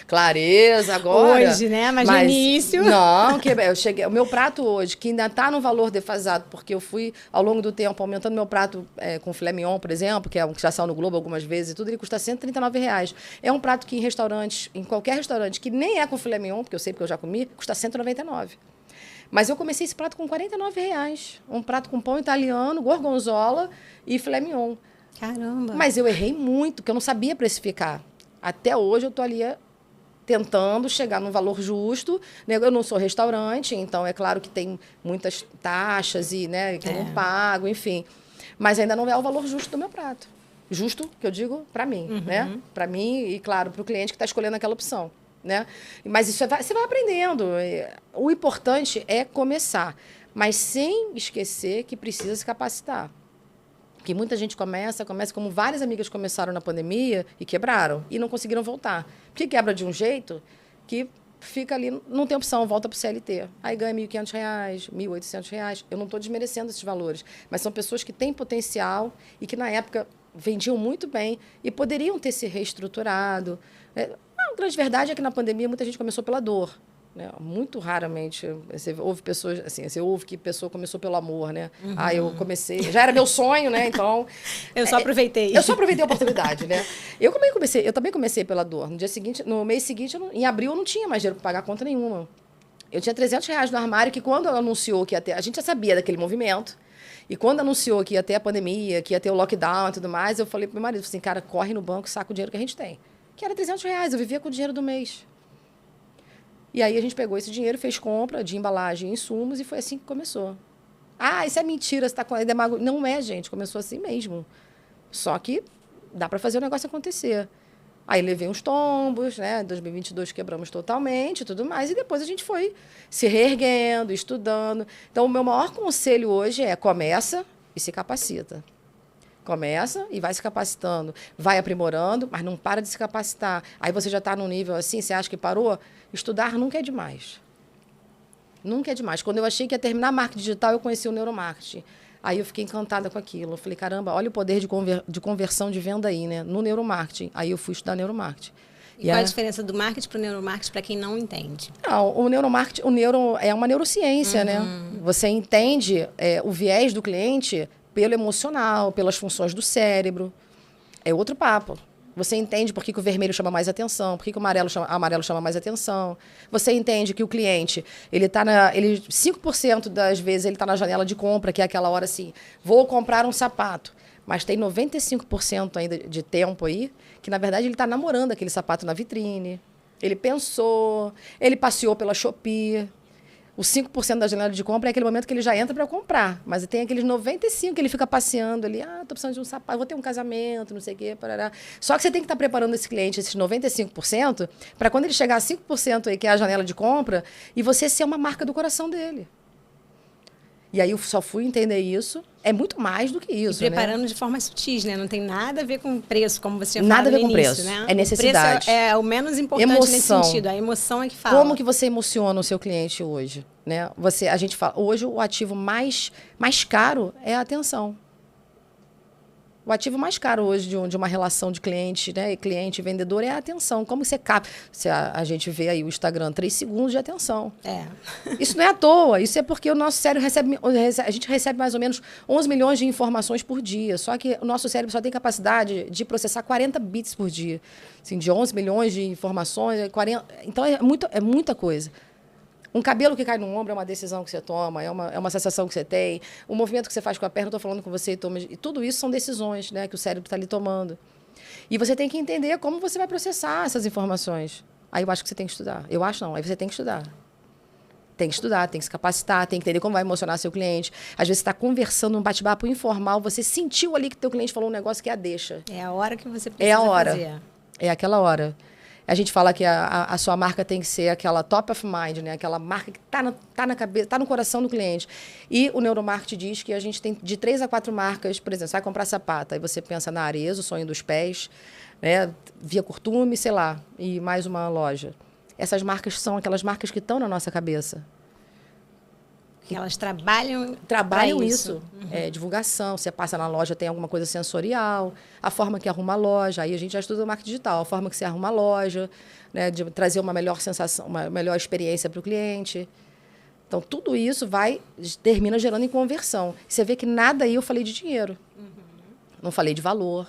clareza agora. Hoje, né? Mas no início... Não, eu cheguei... O meu prato hoje, que ainda está no valor defasado, porque eu fui, ao longo do tempo, aumentando meu prato com filé mignon, por exemplo, que é um que já saiu no Globo algumas vezes e tudo, ele custa R$139. É um prato que em restaurantes, em qualquer restaurante, que nem é com filé mignon, porque eu sei porque eu já comi, custa R$199. Mas eu comecei esse prato com R$49. Um prato com pão italiano, gorgonzola e filé mignon. Caramba! Mas eu errei muito, porque eu não sabia precificar. Até hoje eu estou ali tentando chegar num valor justo. Eu não sou restaurante, então é claro que tem muitas taxas que eu não pago, enfim. Mas ainda não é o valor justo do meu prato. Justo, que eu digo, para mim, né? Para mim e, claro, para o cliente que está escolhendo aquela opção, né? Mas isso você vai aprendendo. O importante é começar, mas sem esquecer que precisa se capacitar. Porque muita gente começa como várias amigas começaram na pandemia e quebraram e não conseguiram voltar. Porque quebra de um jeito que fica ali, não tem opção, volta para o CLT. Aí ganha R$1.500, R$1.800. Eu não estou desmerecendo esses valores, mas são pessoas que têm potencial e que, na época, vendiam muito bem e poderiam ter se reestruturado. A grande verdade é que, na pandemia, muita gente começou pela dor. Né? Muito raramente você ouve pessoas assim, você ouve que a pessoa começou pelo amor, né? Eu comecei, já era meu sonho, né? Então eu só aproveitei. Eu só aproveitei a oportunidade, né? Eu também comecei pela dor. No dia seguinte, no mês seguinte, em abril eu não tinha mais dinheiro para pagar conta nenhuma. Eu tinha R$300 no armário que quando anunciou que ia ter, a gente já sabia daquele movimento. E quando anunciou que ia ter a pandemia, que ia ter o lockdown e tudo mais, eu falei pro meu marido, assim, cara, corre no banco, saca o dinheiro que a gente tem. Que era R$300, eu vivia com o dinheiro do mês. E aí a gente pegou esse dinheiro, fez compra de embalagem e insumos e foi assim que começou. Isso é mentira, você está com a demagogia. Não é, gente, começou assim mesmo. Só que dá para fazer o negócio acontecer. Aí levei uns tombos, né? Em 2022 quebramos totalmente e tudo mais. E depois a gente foi se reerguendo, estudando. Então, o meu maior conselho hoje é começa e se capacita. Começa e vai se capacitando, vai aprimorando, mas não para de se capacitar. Aí você já está num nível assim, você acha que parou? Estudar nunca é demais. Nunca é demais. Quando eu achei que ia terminar marketing digital, eu conheci o neuromarketing. Aí eu fiquei encantada com aquilo. Eu falei, caramba, olha o poder de conversão de venda aí, né? No neuromarketing. Aí eu fui estudar neuromarketing. E qual a diferença do marketing para o neuromarketing para quem não entende? Não, o neuromarketing, é uma neurociência, né? Você entende o viés do cliente pelo emocional, pelas funções do cérebro. É outro papo. Você entende por que o vermelho chama mais atenção, por que o amarelo chama mais atenção. Você entende que o cliente, 5% das vezes ele está na janela de compra, que é aquela hora assim, vou comprar um sapato. Mas tem 95% ainda de tempo aí, que na verdade ele está namorando aquele sapato na vitrine. Ele pensou, ele passeou pela Shopee. O 5% da janela de compra é aquele momento que ele já entra para comprar. Mas tem aqueles 95% que ele fica passeando ali. Tô precisando de um sapato, vou ter um casamento, não sei o quê. Parará. Só que você tem que estar preparando esse cliente, esses 95%, para quando ele chegar a 5% aí, que é a janela de compra, e você ser uma marca do coração dele. E aí eu só fui entender isso. É muito mais do que isso, e preparando de forma sutis, né? Não tem nada a ver com preço, como você tinha falado no início. Nada a ver com início, preço. Né? É necessidade. O preço é o menos importante emoção. Nesse sentido. A emoção é que fala. Como que você emociona o seu cliente hoje? Né? A gente fala, hoje o ativo mais caro é a atenção. O ativo mais caro hoje de uma relação de cliente, né? Cliente e vendedor é a atenção. Como você capta? A gente vê aí o Instagram, 3 segundos de atenção. Isso não é à toa. Isso é porque o nosso cérebro a gente recebe mais ou menos 11 milhões de informações por dia. Só que o nosso cérebro só tem capacidade de processar 40 bits por dia. Assim, de 11 milhões de informações, 40. Então é muita coisa. Um cabelo que cai no ombro é uma decisão que você toma, é uma sensação que você tem. O movimento que você faz com a perna, eu estou falando com você, e tudo isso são decisões, né, que o cérebro está ali tomando. E você tem que entender como você vai processar essas informações. Aí eu acho que você tem que estudar. Eu acho não, aí você tem que estudar. Tem que estudar, tem que se capacitar, tem que entender como vai emocionar seu cliente. Às vezes você está conversando, um bate-papo informal, você sentiu ali que teu cliente falou um negócio que é a deixa. É a hora que você precisa fazer. É aquela hora. A gente fala que a sua marca tem que ser aquela top of mind, né? Aquela marca que tá na cabeça, tá no coração do cliente. E o neuromarketing diz que a gente tem de 3 a 4 marcas, por exemplo, você vai comprar sapato, aí você pensa na Arezzo, o sonho dos pés, né? Via Curtume, sei lá, e mais uma loja. Essas marcas são aquelas marcas que estão na nossa cabeça. Que elas trabalham isso. Uhum. Divulgação, você passa na loja, tem alguma coisa sensorial, a forma que arruma a loja, aí a gente já estuda o marketing digital, a forma que você arruma a loja, né, de trazer uma melhor sensação, uma melhor experiência para o cliente. Então, tudo isso termina gerando em conversão. Você vê que nada aí eu falei de dinheiro. Uhum. Não falei de valor,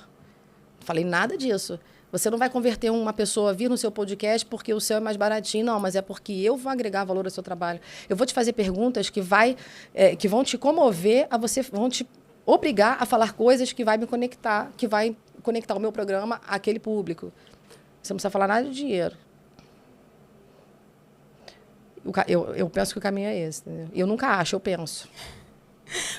não falei nada disso. Você não vai converter uma pessoa a vir no seu podcast porque o seu é mais baratinho, não, mas é porque eu vou agregar valor ao seu trabalho. Eu vou te fazer perguntas que vão te comover, vão te obrigar a falar coisas que vai conectar o meu programa àquele público. Você não precisa falar nada de dinheiro. Eu penso que o caminho é esse. Entendeu? Eu nunca acho, eu penso.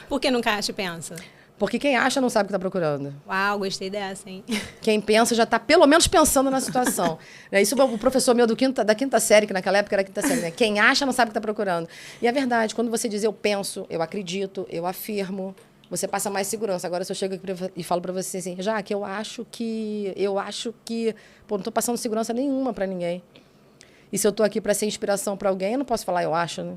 Por que nunca acha e pensa? Porque quem acha não sabe o que está procurando. Uau, gostei dessa, hein? Quem pensa já está pelo menos pensando na situação. Isso o professor meu da quinta série, que naquela época era a quinta série, né? Quem acha não sabe o que está procurando. E é verdade, quando você diz eu penso, eu acredito, eu afirmo, você passa mais segurança. Agora, se eu chego aqui e falo para você assim, Jaque, eu acho que... Pô, não estou passando segurança nenhuma para ninguém. E se eu estou aqui para ser inspiração para alguém, eu não posso falar eu acho, né?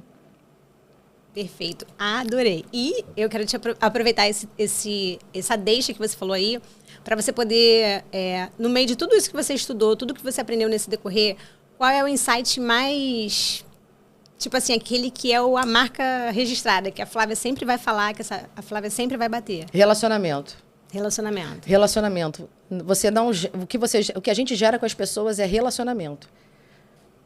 Perfeito, adorei. E eu quero te aproveitar essa deixa que você falou aí, para você poder, no meio de tudo isso que você estudou, tudo que você aprendeu nesse decorrer, qual é o insight mais, tipo assim, aquele que é a marca registrada, que a Flávia sempre vai falar, que a Flávia sempre vai bater? Relacionamento. O que a gente gera com as pessoas é relacionamento.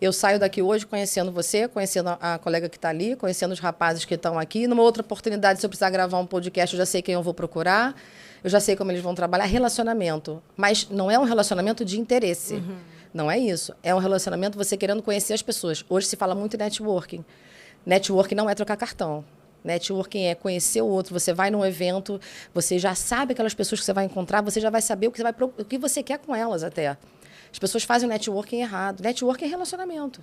Eu saio daqui hoje conhecendo você, conhecendo a colega que está ali, conhecendo os rapazes que estão aqui. Numa outra oportunidade, se eu precisar gravar um podcast, eu já sei quem eu vou procurar, eu já sei como eles vão trabalhar. Relacionamento. Mas não é um relacionamento de interesse. Uhum. Não é isso. É um relacionamento você querendo conhecer as pessoas. Hoje se fala muito em networking. Networking não é trocar cartão. Networking é conhecer o outro. Você vai num evento, você já sabe aquelas pessoas que você vai encontrar, você já vai saber o que você quer com elas até. As pessoas fazem o networking errado. Networking é relacionamento.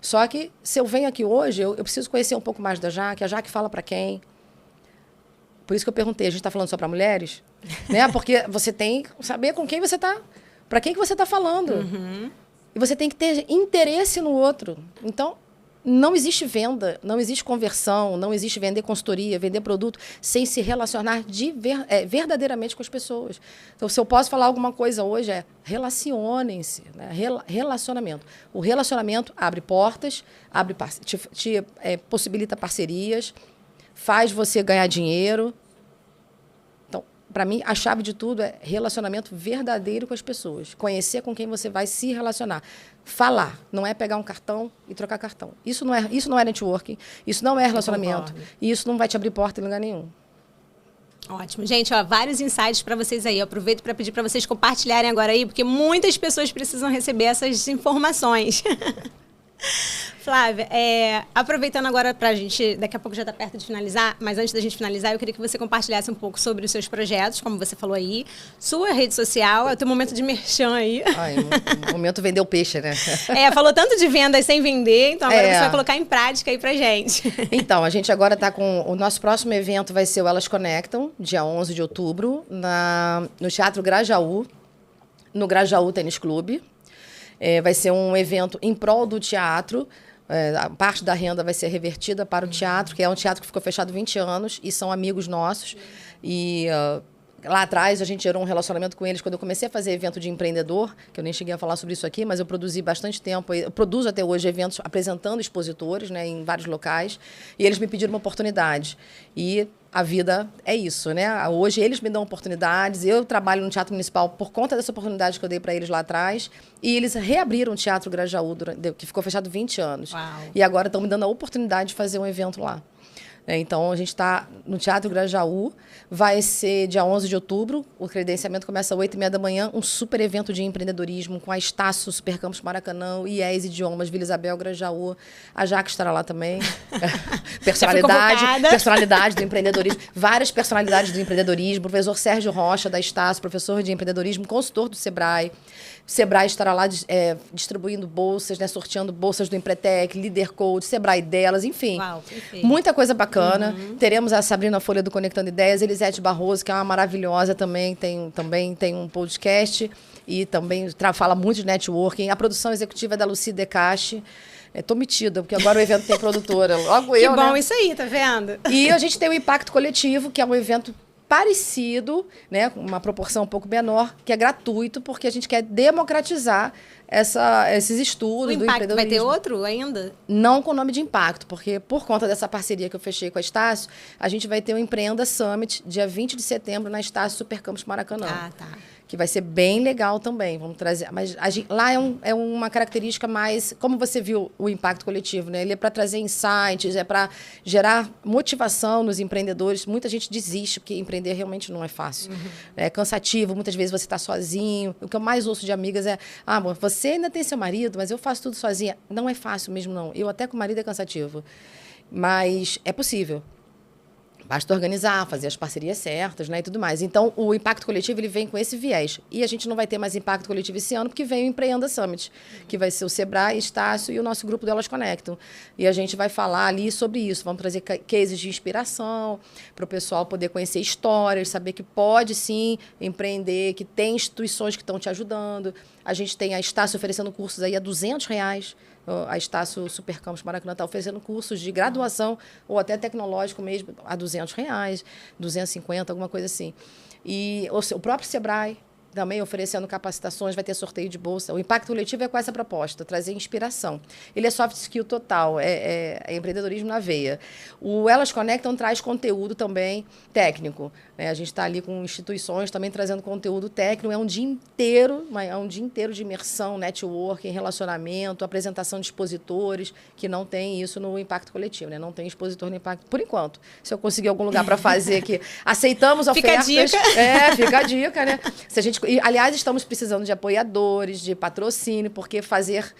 Só que, se eu venho aqui hoje, eu preciso conhecer um pouco mais da Jaque. A Jaque fala para quem? Por isso que eu perguntei. A gente está falando só para mulheres? Né? Porque você tem que saber com quem você está... Para quem que você está falando. Uhum. E você tem que ter interesse no outro. Então, não existe venda, não existe conversão, não existe vender consultoria, vender produto, sem se relacionar verdadeiramente com as pessoas. Então, se eu posso falar alguma coisa hoje, relacionem-se. Né? Relacionamento. O relacionamento abre portas, te possibilita parcerias, faz você ganhar dinheiro. Então, para mim, a chave de tudo é relacionamento verdadeiro com as pessoas. Conhecer com quem você vai se relacionar. Falar, não é pegar um cartão e trocar cartão. Isso não é networking, isso não é relacionamento. E isso não vai te abrir porta em lugar nenhum. Ótimo. Gente, ó, vários insights para vocês aí. Eu aproveito para pedir para vocês compartilharem agora aí, porque muitas pessoas precisam receber essas informações. Flávia, aproveitando agora para a gente, daqui a pouco já está perto de finalizar, mas antes da gente finalizar, eu queria que você compartilhasse um pouco sobre os seus projetos, como você falou aí, sua rede social, é o teu momento de merchan aí. O momento vendeu peixe, né? Falou tanto de vendas sem vender, então agora você vai colocar em prática aí pra gente. Então, a gente agora está com... O nosso próximo evento vai ser o Elas Conectam, dia 11 de outubro, no Teatro Grajaú, no Grajaú Tênis Clube. Vai ser um evento em prol do teatro. A parte da renda vai ser revertida para o teatro, que é um teatro que ficou fechado 20 anos e são amigos nossos. E lá atrás a gente gerou um relacionamento com eles quando eu comecei a fazer evento de empreendedor, que eu nem cheguei a falar sobre isso aqui, mas eu produzi bastante tempo. Eu produzo até hoje eventos apresentando expositores, né, em vários locais, e eles me pediram uma oportunidade. E a vida é isso, né? Hoje eles me dão oportunidades, eu trabalho no Teatro Municipal por conta dessa oportunidade que eu dei para eles lá atrás, e eles reabriram o Teatro Grajaú, que ficou fechado 20 anos. Uau. E agora estão me dando a oportunidade de fazer um evento lá. Então, a gente está no Teatro Grajaú, vai ser dia 11 de outubro, o credenciamento começa às 8h30 da manhã, um super evento de empreendedorismo com a Estácio, Supercampus Maracanã, IES Idiomas, Vila Isabel, Grajaú, a Jaque estará lá também, personalidade do empreendedorismo, várias personalidades do empreendedorismo, professor Sérgio Rocha, da Estácio, professor de empreendedorismo, consultor do Sebrae. O Sebrae estará lá distribuindo bolsas, né, sorteando bolsas do Empretec, Líder Code, Sebrae delas, enfim. Uau, perfeito. Muita coisa bacana. Teremos a Sabrina Folha do Conectando Ideias, Elisete Barroso, que é uma maravilhosa também tem um podcast e também fala muito de networking. A produção executiva é da Lucy Decache. Tô metida, porque agora o evento tem produtora. Logo eu, Que bom, né? isso aí, tá vendo? E a gente tem o Impacto Coletivo, que é um evento parecido, né, com uma proporção um pouco menor, que é gratuito, porque a gente quer democratizar esses estudos O do Impacto vai ter empreendedorismo. outro ainda? Não com o nome de Impacto, porque por conta dessa parceria que eu fechei com a Estácio, a gente vai ter o Empreenda Summit, dia 20 de setembro, na Estácio Supercampus Maracanã. Ah, tá. Que vai ser bem legal também. Vamos trazer. Mas lá é uma característica mais. Como você viu o impacto coletivo, né? Ele é para trazer insights, é para gerar motivação nos empreendedores. Muita gente desiste, porque empreender realmente não é fácil. É cansativo, muitas vezes você está sozinho. O que eu mais ouço de amigas é: você ainda tem seu marido, mas eu faço tudo sozinha. Não é fácil mesmo, não. Eu até com o marido é cansativo. Mas é possível. Basta organizar, fazer as parcerias certas, né, e tudo mais. Então, o Impacto Coletivo ele vem com esse viés. E a gente não vai ter mais Impacto Coletivo esse ano, porque vem o Empreenda Summit, que vai ser o Sebrae, Estácio e o nosso grupo delas Conectam. E a gente vai falar ali sobre isso. Vamos trazer cases de inspiração para o pessoal poder conhecer histórias, saber que pode, sim, empreender, que tem instituições que estão te ajudando. A gente tem a Estácio oferecendo cursos aí a R$200. A Estácio Supercampus Maracanã está oferecendo cursos de graduação ou até tecnológico mesmo a R$200, 250, alguma coisa assim. E o próprio Sebrae também oferecendo capacitações, vai ter sorteio de bolsa. O Impacto Coletivo é com essa proposta, trazer inspiração. Ele é soft skill total, é empreendedorismo na veia. O Elas Conectam traz conteúdo também técnico, né? A gente está ali com instituições também trazendo conteúdo técnico. É um dia inteiro de imersão, networking, relacionamento, apresentação de expositores, que não tem isso no Impacto Coletivo, né? Não tem expositor no Impacto, por enquanto. Se eu conseguir algum lugar para fazer aqui, aceitamos ofertas. Fica a dica. Fica a dica, né? Se a gente aliás, estamos precisando de apoiadores, de patrocínio, porque fazer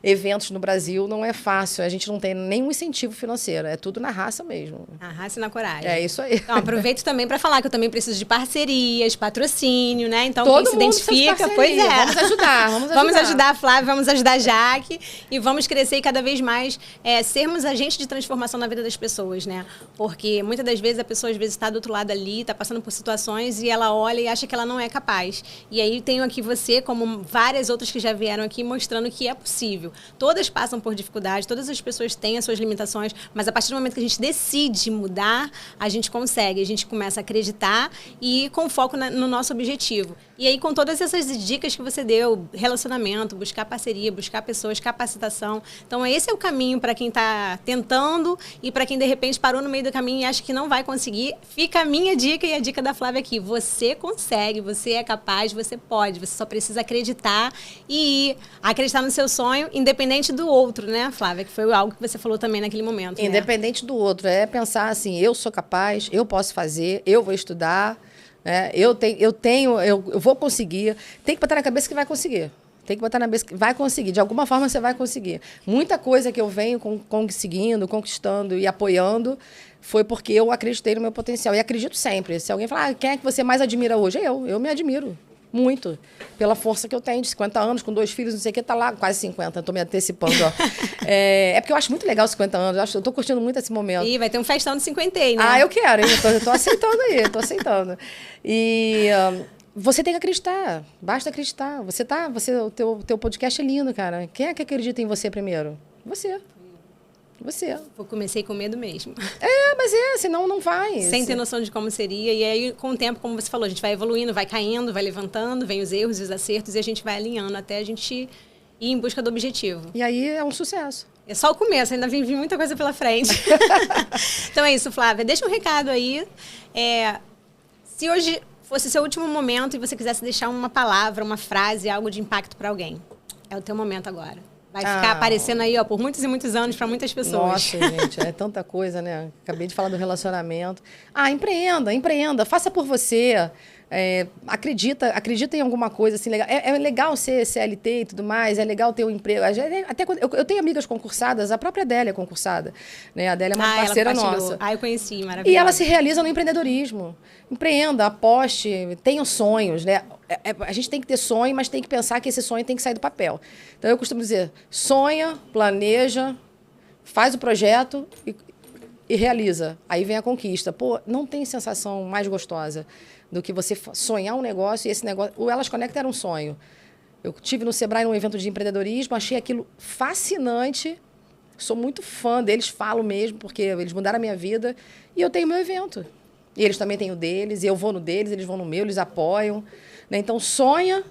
eventos no Brasil não é fácil. A gente não tem nenhum incentivo financeiro. É tudo na raça mesmo. Na raça e na coragem. É isso aí. Então, aproveito também para falar que eu também preciso de parcerias, patrocínio, né? Então, todo quem se identifica, pois é. Vamos ajudar. Vamos ajudar a Flávia, vamos ajudar a Jaque e vamos crescer e cada vez mais sermos agentes de transformação na vida das pessoas, né? Porque muitas das vezes a pessoa às vezes está do outro lado ali, está passando por situações e ela olha e acha que ela não é capaz. E aí tenho aqui você, como várias outras que já vieram aqui, mostrando que é possível. Todas passam por dificuldade, todas as pessoas têm as suas limitações, mas a partir do momento que a gente decide mudar, a gente consegue, a gente começa a acreditar e ir com foco no nosso objetivo. E aí, com todas essas dicas que você deu, relacionamento, buscar parceria, buscar pessoas, capacitação. Então, esse é o caminho para quem está tentando e para quem, de repente, parou no meio do caminho e acha que não vai conseguir. Fica a minha dica e a dica da Flávia aqui. Você consegue, você é capaz, você pode. Você só precisa acreditar e ir. Acreditar no seu sonho, independente do outro, né, Flávia? Que foi algo que você falou também naquele momento. Independente do outro. É pensar assim, eu sou capaz, eu posso fazer, eu vou estudar... eu vou conseguir. Tem que botar na cabeça que vai conseguir. Tem que botar na cabeça que vai conseguir. De alguma forma você vai conseguir. Muita coisa que eu venho conseguindo, conquistando e apoiando foi porque eu acreditei no meu potencial. E acredito sempre. Se alguém falar, quem é que você mais admira hoje? Eu me admiro. Muito. Pela força que eu tenho, de 50 anos, com 2 filhos, não sei o que, tá lá, quase 50. Estou me antecipando, ó. É porque eu acho muito legal 50 anos. Eu estou curtindo muito esse momento. E vai ter um festão de 50, né? Ah, eu quero, hein? Eu tô aceitando aí, estou aceitando. E você tem que acreditar. Basta acreditar. O teu podcast é lindo, cara. Quem é que acredita em você primeiro? Você. Eu comecei com medo mesmo. Mas senão não vai. Sem ter noção de como seria. E aí, com o tempo, como você falou, a gente vai evoluindo, vai caindo, vai levantando, vem os erros e os acertos, e a gente vai alinhando até a gente ir em busca do objetivo. E aí é um sucesso. É só o começo, ainda vem muita coisa pela frente. Então é isso, Flávia. Deixa um recado aí. Se hoje fosse seu último momento e você quisesse deixar uma palavra, uma frase, algo de impacto para alguém, é o teu momento agora. Vai ficar aparecendo aí, ó, por muitos e muitos anos para muitas pessoas. Nossa, gente, é tanta coisa, né? Acabei de falar do relacionamento. Empreenda, faça por você. Acredita em alguma coisa assim legal. É legal ser CLT e tudo mais, é legal ter um emprego. Até quando, eu tenho amigas concursadas, a própria Adélia é concursada, né? A Adélia é uma parceira nossa. Eu conheci, maravilhosa. E ela se realiza no empreendedorismo. Empreenda, aposte, tenha sonhos, né? A gente tem que ter sonho, mas tem que pensar que esse sonho tem que sair do papel. Então eu costumo dizer, sonha, planeja, faz o projeto e realiza. Aí vem a conquista. Pô, não tem sensação mais gostosa do que você sonhar um negócio e esse negócio... O Elas Conecta era um sonho. Eu tive no Sebrae num evento de empreendedorismo, achei aquilo fascinante, sou muito fã deles, falo mesmo, porque eles mudaram a minha vida, e eu tenho meu evento. E eles também têm o deles, e eu vou no deles, eles vão no meu, eles apoiam. Né? Então, sonha,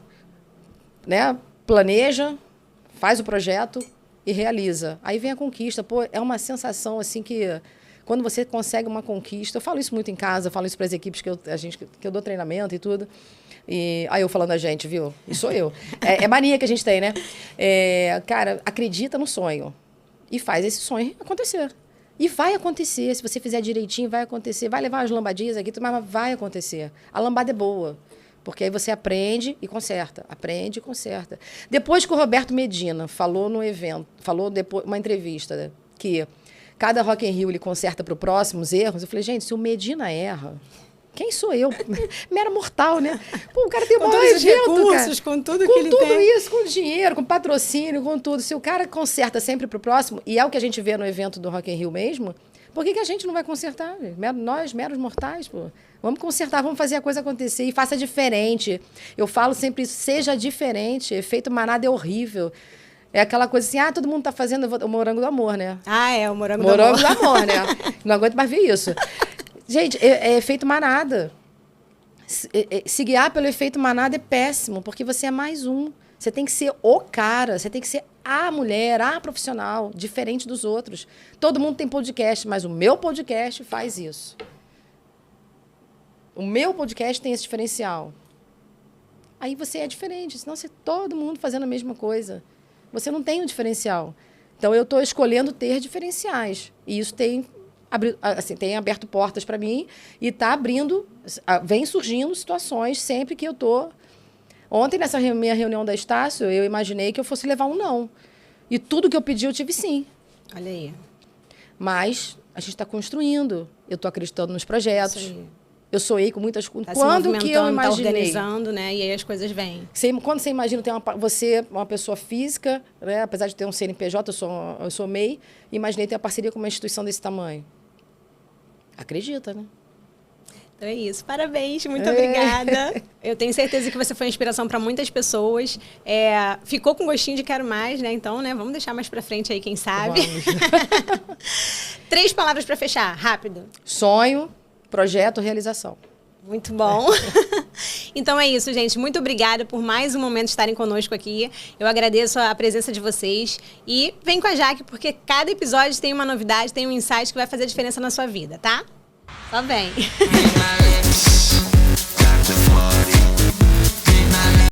né? Planeja, faz o projeto e realiza. Aí vem a conquista. Pô, é uma sensação assim que... Quando você consegue uma conquista... Eu falo isso muito em casa, eu falo isso para as equipes que eu dou treinamento e tudo. E aí eu falando a gente, viu? E sou eu. É mania que a gente tem, né? Cara, acredita no sonho. E faz esse sonho acontecer. E vai acontecer. Se você fizer direitinho, vai acontecer. Vai levar umas lambadinhas aqui, mas vai acontecer. A lambada é boa. Porque aí você aprende e conserta. Aprende e conserta. Depois que o Roberto Medina falou no evento, falou depois uma entrevista, que cada Rock in Rio ele conserta para os próximos erros, eu falei, gente, se o Medina erra, quem sou eu? Mera mortal, né? Pô, o cara tem o maior evento, recursos, cara. Com tudo que ele tem. Com tudo isso, com dinheiro, com patrocínio, com tudo. Se o cara conserta sempre para o próximo, e é o que a gente vê no evento do Rock in Rio mesmo, por que a gente não vai consertar? Nós, meros mortais, pô. Vamos consertar, vamos fazer a coisa acontecer e faça diferente. Eu falo sempre isso, seja diferente. Efeito manada é horrível. É aquela coisa assim, todo mundo tá fazendo o morango do amor, né? O morango do amor. Morango do amor, né? Não aguento mais ver isso. Gente, é efeito manada. Se guiar pelo efeito manada é péssimo, porque você é mais um. Você tem que ser o cara, você tem que ser a mulher, a profissional, diferente dos outros. Todo mundo tem podcast, mas o meu podcast faz isso. O meu podcast tem esse diferencial. Aí você é diferente, senão você todo mundo fazendo a mesma coisa. Você não tem um diferencial. Então, eu estou escolhendo ter diferenciais. E isso tem aberto portas para mim e está abrindo, vem surgindo situações sempre que eu estou... Ontem, nessa minha reunião da Estácio, eu imaginei que eu fosse levar um não. E tudo que eu pedi, eu tive sim. Olha aí. Mas a gente está construindo. Eu estou acreditando nos projetos. Isso aí. Eu sonhei com muitas coisas. Quando que eu imaginei? Tá organizando, né? E aí as coisas vêm. Quando você imagina ter você, uma pessoa física, né? Apesar de ter um CNPJ, eu sou MEI, imaginei ter uma parceria com uma instituição desse tamanho. Acredita, né? Então é isso. Parabéns, muito obrigada. Eu tenho certeza que você foi uma inspiração para muitas pessoas. Ficou com gostinho de quero mais, né? Então, né, vamos deixar mais para frente aí, quem sabe. 3 palavras para fechar, rápido. Sonho, projeto, realização. Muito bom. Então é isso, gente. Muito obrigada por mais um momento estarem conosco aqui. Eu agradeço a presença de vocês. E vem com a Jaque, porque cada episódio tem uma novidade, tem um insight que vai fazer diferença na sua vida, tá? Só vem.